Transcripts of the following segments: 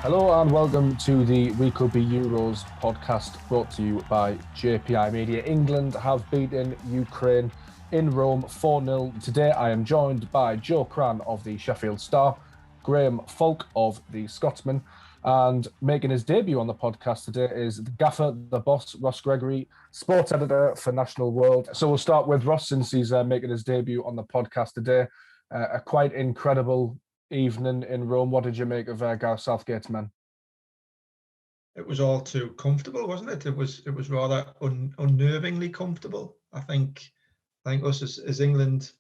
Hello and welcome to the We Could Be Euros podcast brought to you by JPI Media. England have beaten Ukraine in Rome 4-0. Today I am joined by Joe Cran of the Sheffield Star, Graham Falk of the Scotsman, and making his debut on the podcast today is the gaffer, the boss, Ross Gregory, sports editor for National World. So we'll start with Ross since he's making his debut on the podcast today. A quite incredible evening in Rome. What did you make of Gareth Southgate's men? It was all too comfortable, wasn't it? It was rather unnervingly comfortable. I think us as England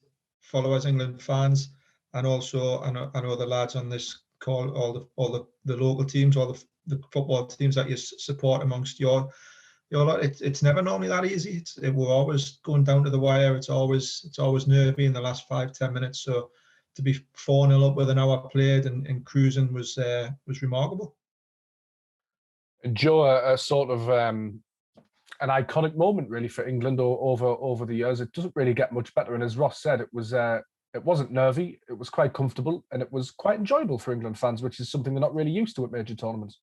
followers, England fans, and also I know the lads on this call, all the local teams, all the football teams that you support amongst your lot. It's never normally that easy. We're always going down to the wire. It's always nervy in the last 5-10 minutes. So to be 4-0 up with an hour played and cruising was remarkable. Joe, a sort of an iconic moment really for England over the years. It doesn't really get much better. And as Ross said, it wasn't nervy. It was quite comfortable and it was quite enjoyable for England fans, which is something they're not really used to at major tournaments.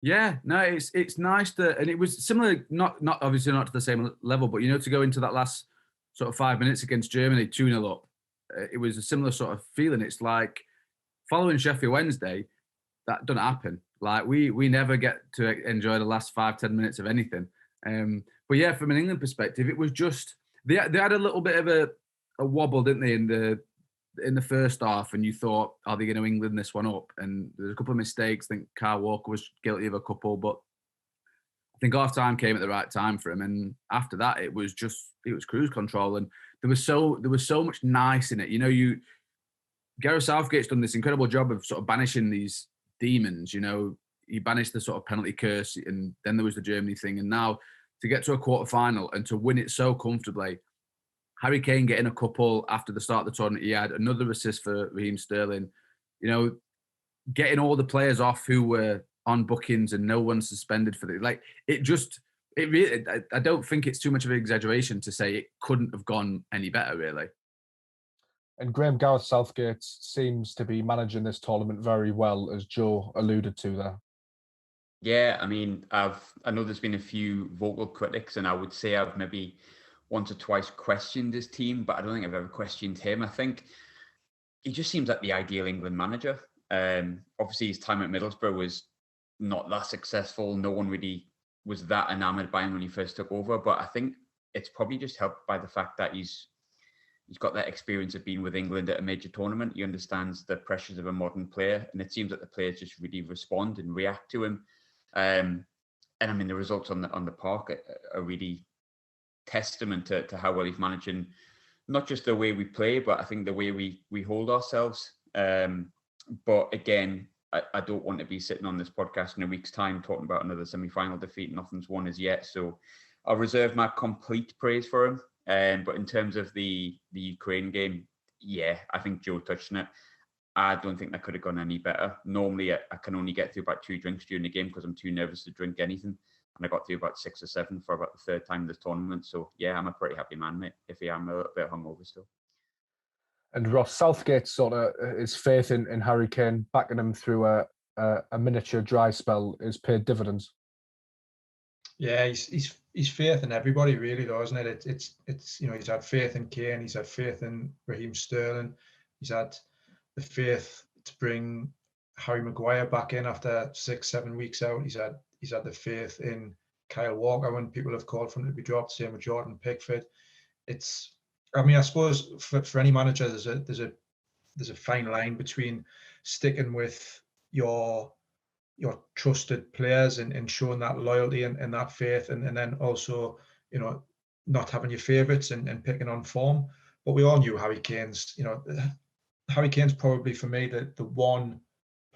Yeah, no, it's nice that, and it was similar, not obviously not to the same level, but to go into that last sort of 5 minutes against Germany, 2-0 up, it was a similar sort of feeling. It's like following Sheffield Wednesday, that doesn't happen. Like we never get to enjoy the last 5-10 minutes of anything. But yeah, from an England perspective, it was just they had a little bit of a wobble, didn't they, in the first half, and you thought, are they going to England this one up? And there's a couple of mistakes. I think Kjaer Walker was guilty of a couple, but I think half time came at the right time for him. And after that, it was cruise control, and there was so much nice in it. Gareth Southgate's done this incredible job of sort of banishing these demons. He banished the sort of penalty curse, and then there was the Germany thing, and now to get to a quarter final and to win it so comfortably. Harry Kane getting a couple after the start of the tournament. He had another assist for Raheem Sterling. Getting all the players off who were on bookings and no one suspended for it really, I don't think it's too much of an exaggeration to say it couldn't have gone any better, really. And Gareth Southgate seems to be managing this tournament very well, as Joe alluded to there. Yeah, I mean, I know there's been a few vocal critics, and I would say I've maybe once or twice questioned his team, but I don't think I've ever questioned him. I think he just seems like the ideal England manager. Obviously, his time at Middlesbrough was not that successful. No one really was that enamoured by him when he first took over, but I think it's probably just helped by the fact that he's got that experience of being with England at a major tournament. He understands the pressures of a modern player, and it seems that the players just really respond and react to him. And I mean, the results on the park are really testament to how well he's managing not just the way we play, but I think the way we hold ourselves. But again, I don't want to be sitting on this podcast in a week's time talking about another semi-final defeat. Nothing's won as yet, so I'll reserve my complete praise for him. But in terms of the Ukraine game, yeah, I think Joe touched on it. I don't think that could have gone any better. Normally, I can only get through about 2 drinks during the game because I'm too nervous to drink anything. And I got through about 6 or 7 for about the third time this tournament. So, yeah, I'm a pretty happy man, mate, if I am a little bit hungover still. And Ross, Southgate sort of his faith in Harry Kane, backing him through a miniature dry spell, is paid dividends. Yeah, he's faith in everybody, really, though, isn't it? It's he's had faith in Kane, he's had faith in Raheem Sterling, he's had the faith to bring Harry Maguire back in after 6-7 weeks out. He's had the faith in Kyle Walker when people have called for him to be dropped. Same with Jordan Pickford. I suppose for any manager, there's a fine line between sticking with your trusted players and showing that loyalty and that faith, and then also not having your favourites and picking on form. But we all knew Harry Kane's probably, for me, the one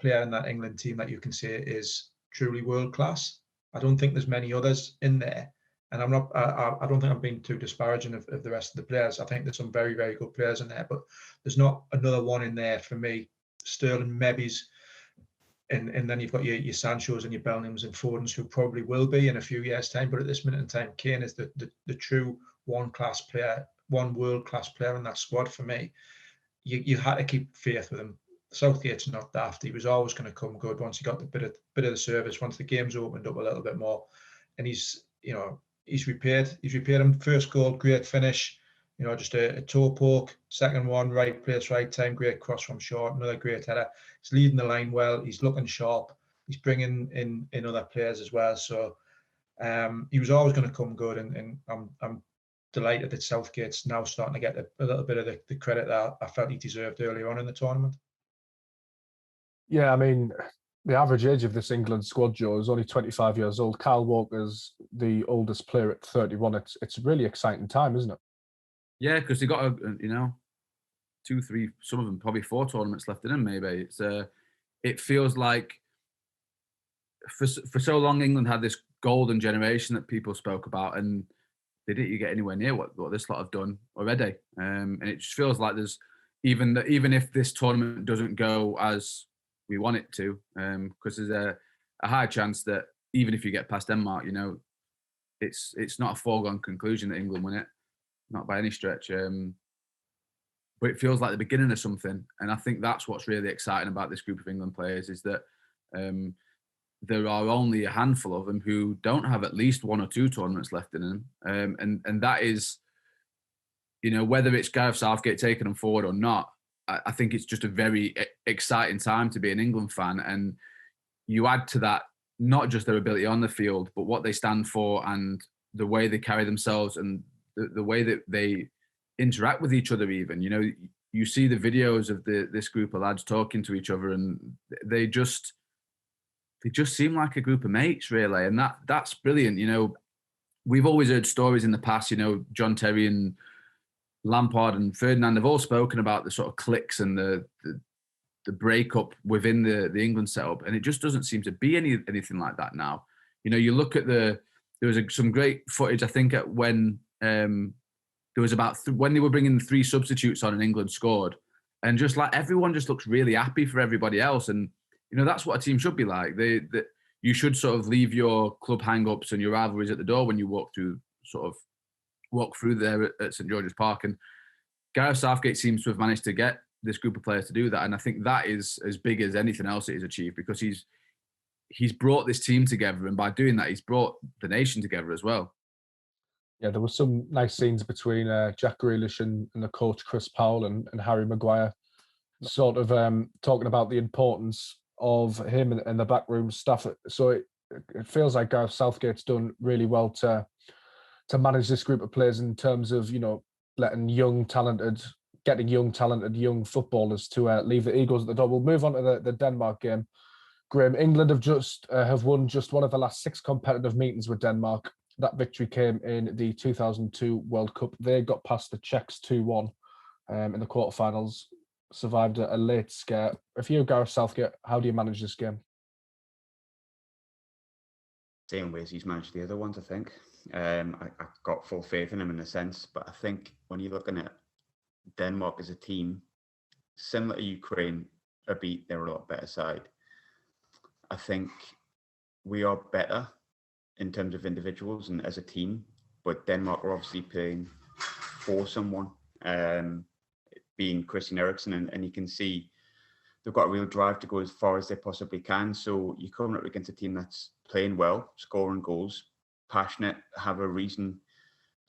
player in that England team that you can say is truly world class. I don't think there's many others in there, and I don't think I'm being too disparaging of the rest of the players. I think there's some very, very good players in there, but there's not another one in there for me. Sterling, maybe's, and then you've got your Sanchos and your Bellinghams and Fodens, who probably will be in a few years' time. But at this minute in time, Kane is the true one world class player in that squad for me. You had to keep faith with him Southgate's not daft. He was always going to come good once he got the bit of the service, once the game's opened up a little bit more. And he's repaired him. First goal, great finish. Just a toe poke. Second one, right place, right time. Great cross from short. Another great header. He's leading the line well. He's looking sharp. He's bringing in other players as well. So he was always going to come good. And I'm delighted that Southgate's now starting to get a little bit of the credit that I felt he deserved earlier on in the tournament. Yeah, I mean, the average age of this England squad, Joe, is only 25 years old. Kyle Walker's the oldest player at 31. It's a really exciting time, isn't it? Yeah, because they got 2, 3, some of them probably 4 tournaments left in them. Maybe it feels like for so long England had this golden generation that people spoke about, and they didn't get anywhere near what this lot have done already. And it just feels like there's even if this tournament doesn't go as we want it to, because there's a high chance that even if you get past Denmark, it's not a foregone conclusion that England win it, not by any stretch. But it feels like the beginning of something, and I think that's what's really exciting about this group of England players is that there are only a handful of them who don't have at least 1 or 2 tournaments left in them, and that is, whether it's Gareth Southgate taking them forward or not. I think it's just a very exciting time to be an England fan, and you add to that not just their ability on the field, but what they stand for and the way they carry themselves and the way that they interact with each other. Even you see the videos of this group of lads talking to each other, and they just seem like a group of mates, really, and that's brilliant. We've always heard stories in the past. John Terry and Lampard and Ferdinand have all spoken about the sort of cliques and the breakup within the England setup, and it just doesn't seem to be anything like that now. You look at there was some great footage, I think, at when there was when they were bringing the 3 substitutes on and England scored, and just like everyone just looks really happy for everybody else, and that's what a team should be like. You should sort of leave your club hang-ups and your rivalries at the door when you walk through there at St George's Park. And Gareth Southgate seems to have managed to get this group of players to do that, and I think that is as big as anything else it has achieved, because he's brought this team together, and by doing that, he's brought the nation together as well. Yeah, there were some nice scenes between Jack Grealish and the coach Chris Powell and Harry Maguire, sort of talking about the importance of him and the backroom staff. So it feels like Gareth Southgate's done really well to manage this group of players in terms of getting young talented young footballers to leave the Eagles at the door. We'll move on to the Denmark game. Graham, England have won just one of the last 6 competitive meetings with Denmark. That victory came in the 2002 World Cup. They got past the Czechs 2-1 in the quarterfinals, survived a late scare. If you're Gareth Southgate, how do you manage this game? Same ways he's managed the other ones, I think. I've got full faith in him in a sense, but I think when you're looking at Denmark as a team, similar to Ukraine, they're a lot better side. I think we are better in terms of individuals and as a team, but Denmark are obviously playing for someone, being Christian Eriksen, and you can see they've got a real drive to go as far as they possibly can. So you're coming up against a team that's playing well, scoring goals, passionate, have a reason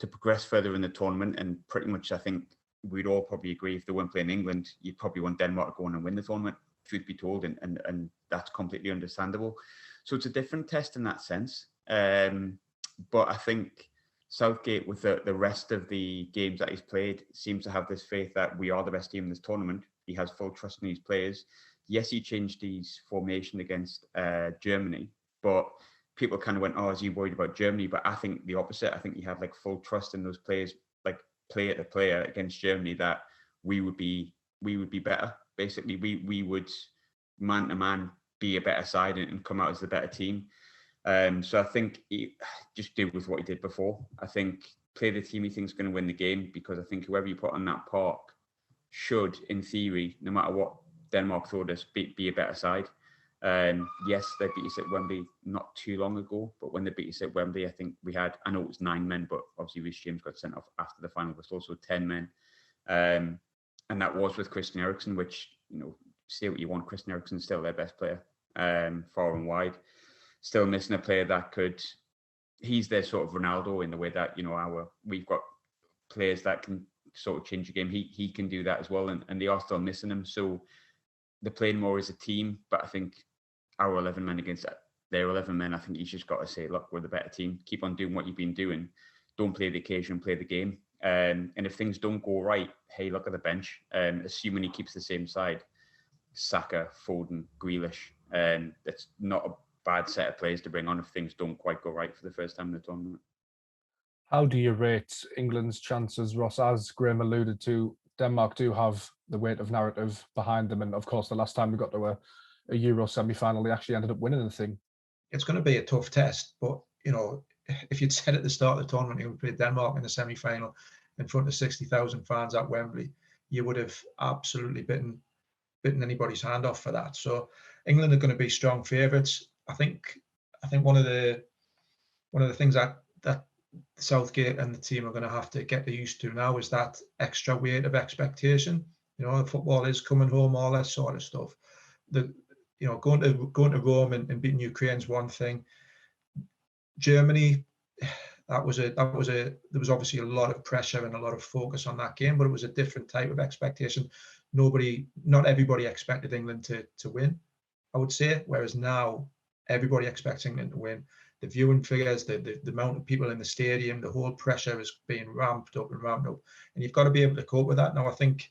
to progress further in the tournament, and pretty much I think we'd all probably agree if they weren't playing England, you'd probably want Denmark to go on and win the tournament, truth be told, and that's completely understandable. So it's a different test in that sense. But I think Southgate, with the rest of the games that he's played, seems to have this faith that we are the best team in this tournament. He has full trust in these players. Yes, he changed his formation against Germany, but people kind of went, "Oh, is he worried about Germany?" But I think the opposite. I think he had like full trust in those players, like player to player against Germany, that we would be better. Basically, we would man to man be a better side and come out as the better team. So I think he just did with what he did before. I think play the team he thinks is going to win the game, because I think whoever you put on that park should, in theory, no matter what Denmark throw us, be a better side. Yes, they beat us at Wembley not too long ago, but when they beat us at Wembley, I think we had, I know it was 9 men, but obviously Reece James got sent off after the final whistle, so 10 men. And that was with Christian Eriksen, which, say what you want, Christian Eriksen's still their best player, far and wide. Still missing a player that could. He's their sort of Ronaldo in the way that we've got players that can sort of change the game. He can do that as well, and they are still missing him. So they're playing more as a team. But I think our 11 men against their 11 men, I think he's just got to say, look, we're the better team. Keep on doing what you've been doing. Don't play the occasion, play the game. And if things don't go right, hey, look at the bench. Assuming he keeps the same side, Saka, Foden, Grealish, that's not a bad set of players to bring on if things don't quite go right for the first time in the tournament. How do you rate England's chances, Ross? As Graham alluded to, Denmark do have the weight of narrative behind them. And of course, the last time we got to a Euro semi-final, they actually ended up winning the thing. It's going to be a tough test, but, if you'd said at the start of the tournament you would play Denmark in the semi-final in front of 60,000 fans at Wembley, you would have absolutely bitten anybody's hand off for that. So England are going to be strong favourites. I think one of the things that Southgate and the team are going to have to get used to now is that extra weight of expectation. Football is coming home, all that sort of stuff. Going to Rome and beating Ukraine's one thing. Germany, there was obviously a lot of pressure and a lot of focus on that game, but it was a different type of expectation. Not everybody expected England to win, I would say, whereas now everybody expects England to win. The viewing figures, the amount of people in the stadium, the whole pressure is being ramped up, and you've got to be able to cope with that. Now, I think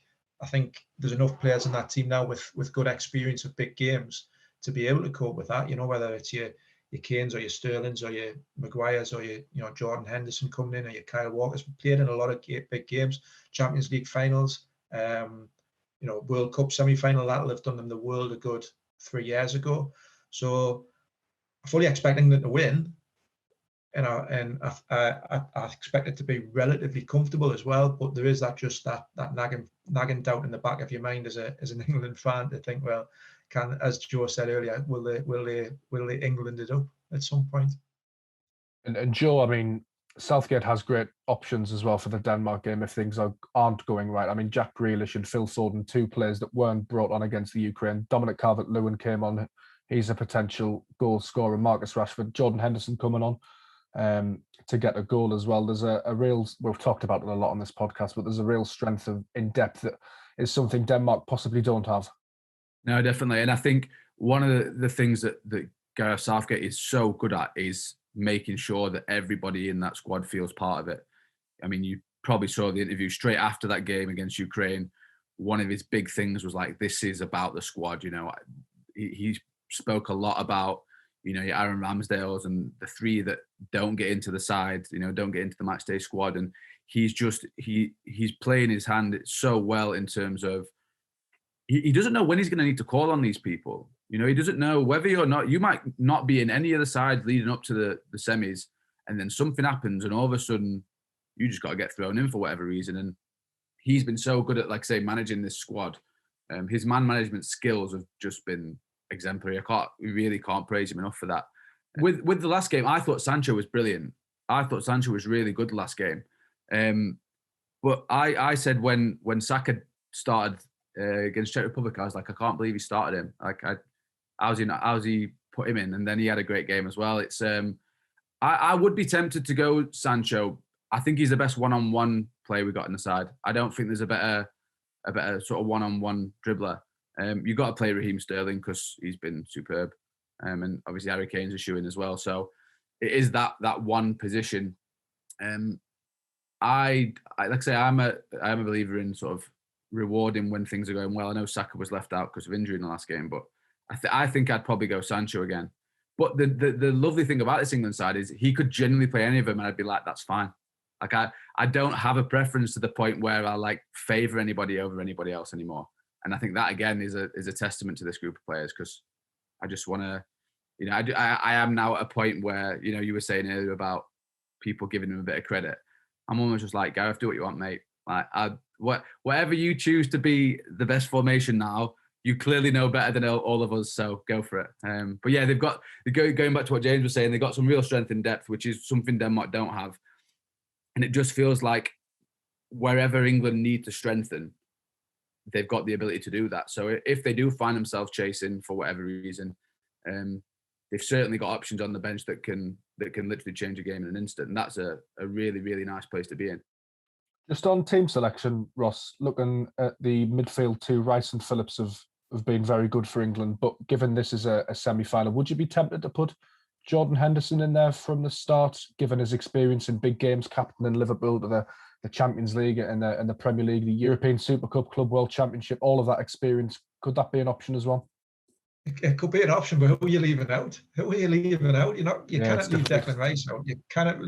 there's enough players in that team now with good experience of big games to be able to cope with that. Whether it's your Kanes or your Sterlings or your Maguires or your Jordan Henderson coming in or your Kyle Walkers, played in a lot of big games, Champions League finals, World Cup semi-final. That'll have done them the world a good 3 years ago. So I fully expect England to win, and I expect it to be relatively comfortable as well. But there is that nagging doubt in the back of your mind as an England fan to think, well, as Joe said earlier, will they England it up at some point? And Joe, I mean, Southgate has great options as well for the Denmark game if things aren't going right. I mean, Jack Grealish and Phil Foden, two players that weren't brought on against the Ukraine. Dominic Calvert-Lewin came on. He's a potential goal scorer. Marcus Rashford, Jordan Henderson coming on to get a goal as well. There's a real, we've talked about it a lot on this podcast, but there's a real strength in depth that is something Denmark possibly don't have. No, definitely. And I think one of the things that Gareth Southgate is so good at is making sure that everybody in that squad feels part of it. I mean, you probably saw the interview straight after that game against Ukraine. One of his big things was like, this is about the squad. He spoke a lot about, your Aaron Ramsdales and the three that don't get into the side, don't get into the matchday squad. And he's playing his hand so well in terms of, he doesn't know when he's going to need to call on these people. He doesn't know whether or not you might not be in any of the sides leading up to the semis, and then something happens and all of a sudden you just got to get thrown in for whatever reason. And he's been so good at, like, say, managing this squad. His man management skills have just been exemplary. We really can't praise him enough for that. With the last game, I thought Sancho was brilliant. I thought Sancho was really good the last game. But I said when Saka started against Czech Republic, I was like, I can't believe he started him. Like, how's he put him in? And then he had a great game as well. It's I would be tempted to go Sancho. I think he's the best one-on-one player we got in the side. I don't think there's a better sort of one-on-one dribbler. You've got to play Raheem Sterling because he's been superb, and obviously Harry Kane's a shoe-in as well. So it is that one position. I like I say, I'm a believer in sort of rewarding when things are going well. I know Saka was left out because of injury in the last game, but I think I'd probably go Sancho again. But the lovely thing about this England side is he could genuinely play any of them, and I'd be like, that's fine. Like I don't have a preference to the point where I like favour anybody over anybody else anymore. And I think that again is a testament to this group of players, because I just want to, I am now at a point where, you were saying earlier about people giving him a bit of credit. I'm almost just like, Gareth, do what you want, mate. Like, whatever you choose to be the best formation now, you clearly know better than all of us, so go for it. But yeah, going back to what James was saying, they've got some real strength in depth, which is something Denmark don't have. And it just feels like wherever England need to strengthen, they've got the ability to do that. So if they do find themselves chasing for whatever reason, they've certainly got options on the bench that can literally change a game in an instant. And that's a really, really nice place to be in. Just on team selection, Ross, looking at the midfield too, Rice and Phillips have been very good for England. But given this is a semi-final, would you be tempted to put Jordan Henderson in there from the start, given his experience in big games, captaining Liverpool to the Champions League and the Premier League, the European Super Cup, Club World Championship, all of that experience? Could that be an option as well? It could be an option, but who are you leaving out? Who are you leaving out? You cannot leave Declan Rice out. You cannot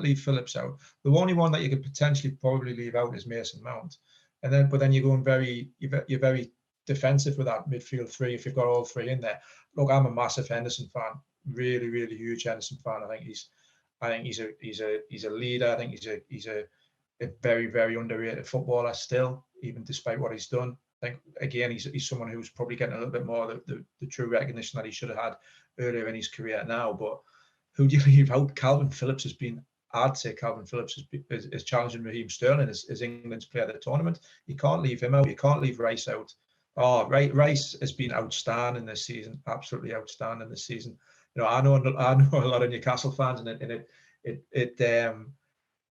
leave Phillips out. The only one that you could potentially probably leave out is Mason Mount, but then you're going you're very defensive with that midfield three if you've got all three in there. Look, I'm a massive Henderson fan, really, really huge Henderson fan. I think he's a leader. I think he's a very, very underrated footballer still, even despite what he's done. I think, again, he's someone who's probably getting a little bit more the true recognition that he should have had earlier in his career now. But who do you leave out? Calvin Phillips I'd say Calvin Phillips is challenging Raheem Sterling as England's player of the tournament. You can't leave him out. You can't leave Rice out. Rice has been outstanding this season, absolutely outstanding this season. I know a lot of Newcastle fans, and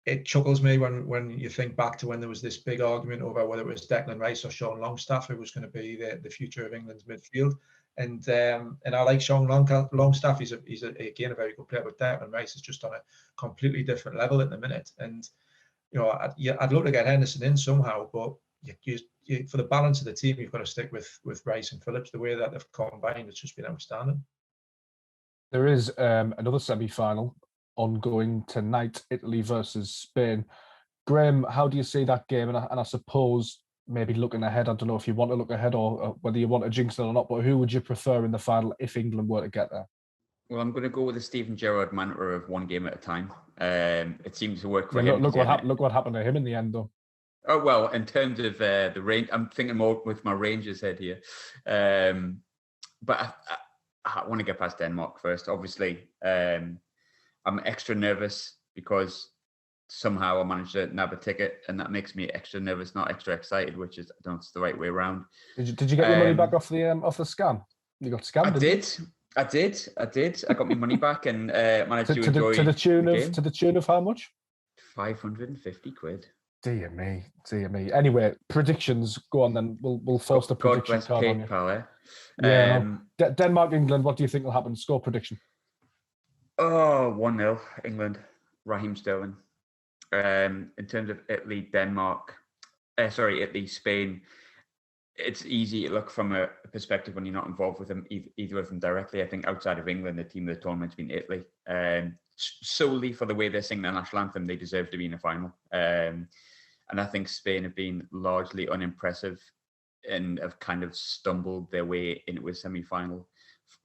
it chuckles me when you think back to when there was this big argument over whether it was Declan Rice or Sean Longstaff who was going to be the future of England's midfield. And I like Sean Longstaff. He's again a very good player, but Declan Rice is just on a completely different level at the minute. And I'd love to get Henderson in somehow, but you, for the balance of the team, you've got to stick with Rice and Phillips. The way that they've combined, it's just been outstanding. There is another semi-final ongoing tonight, Italy versus Spain. Graham, how do you see that game? And I suppose maybe looking ahead, I don't know if you want to look ahead or whether you want to jinx it or not, but who would you prefer in the final if England were to get there? Well, I'm going to go with the Steven Gerrard mantra of one game at a time. It seems to work for him. Look what happened to him in the end, though. Oh, well, in terms of the range, I'm thinking more with my Rangers head here. But I want to get past Denmark first. Obviously, I'm extra nervous because somehow I managed to nab a ticket, and that makes me extra nervous, not extra excited, which is, I don't know, it's the right way around. Did you get your money back off the scam? You got scammed. I did. I got my money back and managed to enjoy to the tune of how much? 550 quid. Dear me. Anyway, predictions. Go on then. We'll force the prediction card on you. Pal, eh? Yeah. Denmark, England. What do you think will happen? Score prediction. Oh, 1-0 England. Raheem Sterling. In terms of Italy, Spain. It's easy to look from a perspective when you're not involved with them, either of them directly. I think outside of England, the team of the tournament's been Italy. Solely for the way they sing their national anthem, they deserve to be in a final. And I think Spain have been largely unimpressive and have kind of stumbled their way into a semi-final.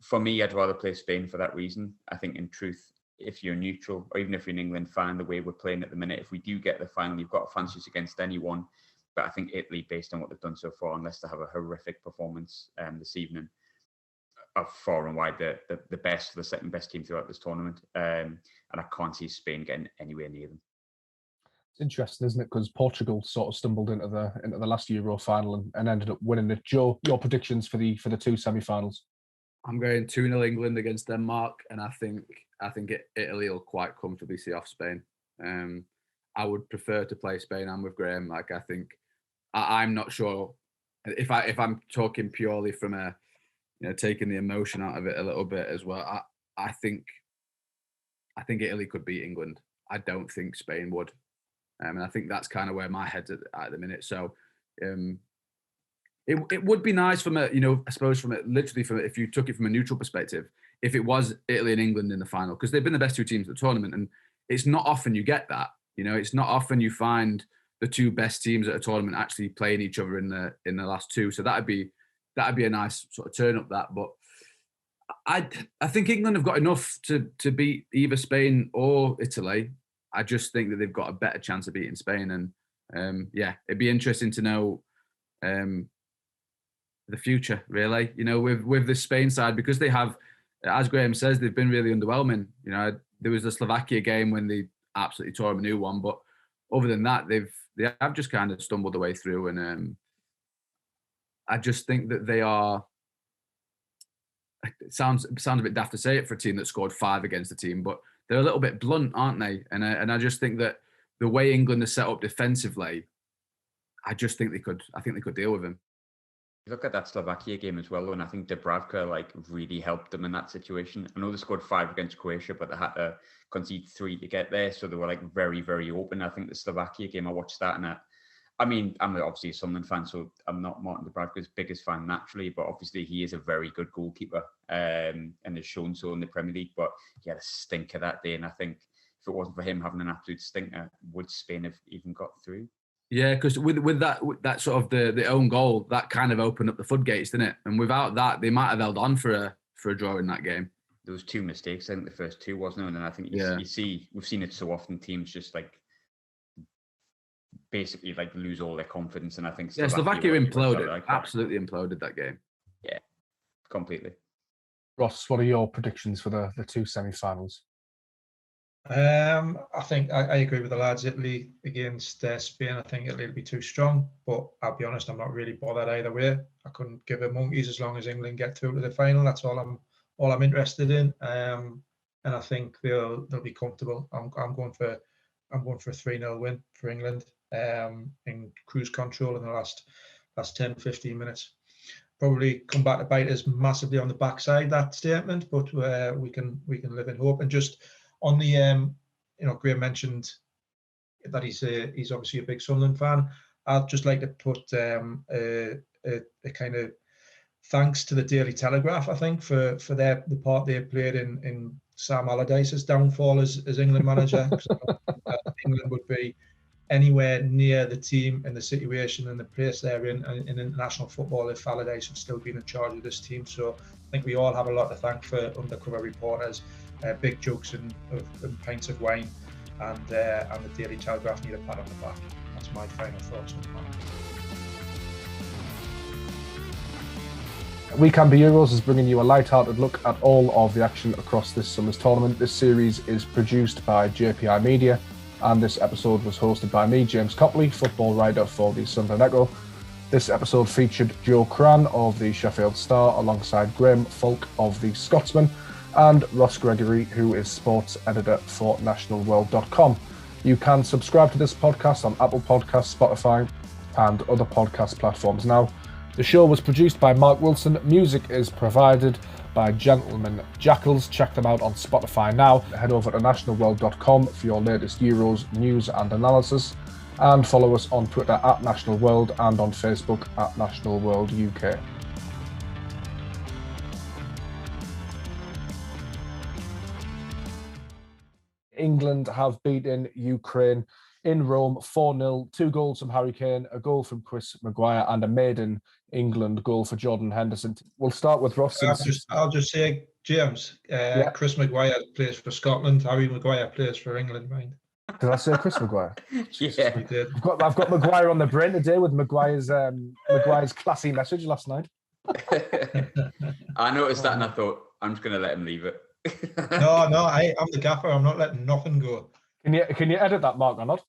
For me, I'd rather play Spain for that reason. I think in truth, if you're neutral, or even if you're an England fan, the way we're playing at the minute, if we do get the final, you've got to fancy us against anyone. But I think Italy, based on what they've done so far, unless they have a horrific performance this evening, are far and wide the best, the second best team throughout this tournament. And I can't see Spain getting anywhere near them. It's interesting, isn't it? Because Portugal sort of stumbled into the last Euro final and ended up winning it. Joe, your predictions for the two semi-finals? I'm going 2-0 England against Denmark, and I think Italy will quite comfortably see off Spain. I would prefer to play Spain. I'm with Graham. Like, I think I'm not sure if I'm talking purely from taking the emotion out of it a little bit as well. I think Italy could beat England. I don't think Spain would, and I think that's kind of where my head's at the minute. So. It would be nice I suppose if you took it from a neutral perspective, if it was Italy and England in the final, because they've been the best two teams of the tournament, and it's not often you get that. It's not often you find the two best teams at a tournament actually playing each other in the last two. So that'd be a nice sort of turn up that. But I think England have got enough to beat either Spain or Italy. I just think that they've got a better chance of beating Spain, and it'd be interesting to know. The future, really, with the Spain side, because they have, as Graham says, they've been really underwhelming. There was the Slovakia game when they absolutely tore them a new one, but other than that, they have just kind of stumbled their way through. And I just think that they are. It sounds a bit daft to say it for a team that scored 5 against the team, but they're a little bit blunt, aren't they? And I just think that the way England are set up defensively, I think they could deal with him. You look at that Slovakia game as well, and I think Dubravka really helped them in that situation. I know they scored 5 against Croatia, but they had to concede 3 to get there, so they were very, very open. I think the Slovakia game, I watched that, and I'm obviously a Sunderland fan, so I'm not Martin Dubravka's biggest fan naturally, but obviously he is a very good goalkeeper, and has shown so in the Premier League. But he had a stinker that day, and I think if it wasn't for him having an absolute stinker, would Spain have even got through? Yeah, because with that sort of the own goal, that kind of opened up the floodgates, didn't it? And without that, they might have held on for a draw in that game. There was 2 mistakes. I think the first 2 wasn't it? And I think we've seen it so often. Teams just basically lose all their confidence, and I think Slovakia imploded. Absolutely imploded that game. Yeah, completely. Ross, what are your predictions for the 2 semi-finals? I think I agree with the lads. Italy against Spain. I think Italy will be too strong, but I'll be honest, I'm not really bothered either way. I couldn't give a monkeys as long as England get through to the final. That's all I'm interested in. And I think they'll be comfortable. I'm going for a 3-0 win for England. In cruise control in the last 10-15 minutes. Probably come back to bite us massively on the backside, that statement, but we can live in hope. And just on the Graham mentioned that he's obviously a big Sunderland fan. I'd just like to put a kind of thanks to the Daily Telegraph, I think, for the part they played in Sam Allardyce's downfall as England manager. England would be anywhere near the team and the situation and the place they're in international football if Allardyce had still been in charge of this team. So I think we all have a lot to thank for undercover reporters, big jokes and pints of wine, and the Daily Telegraph need a pat on the back. That's my final thoughts on that. We Can Be Euros is bringing you a light-hearted look at all of the action across this summer's tournament. This series is produced by JPI Media, and this episode was hosted by me, James Copley, football writer for the Sunderland Echo. This episode featured Joe Cran of the Sheffield Star alongside Graham Falk of the Scotsman and Ross Gregory, who is sports editor for nationalworld.com. You can subscribe to this podcast on Apple Podcasts, Spotify and other podcast platforms now. The show was produced by Mark Wilson. Music is provided by Gentleman Jackals. Check them out on Spotify now. Head over to nationalworld.com for your latest Euros news and analysis. And follow us on Twitter at National World and on Facebook at National World UK. England have beaten Ukraine in Rome 4-0, 2 goals from Harry Kane, a goal from Chris Maguire and a maiden England goal for Jordan Henderson. We'll start with Ross. I'll just say, James, Chris Maguire plays for Scotland, Harry Maguire plays for England, mind. Did I say Chris Maguire? Yeah. You did. I've got Maguire on the brain today with Maguire's classy message last night. I noticed that and I thought, I'm just going to let him leave it. No, I'm the gaffer. I'm not letting nothing go. Can you edit that, Mark, or not?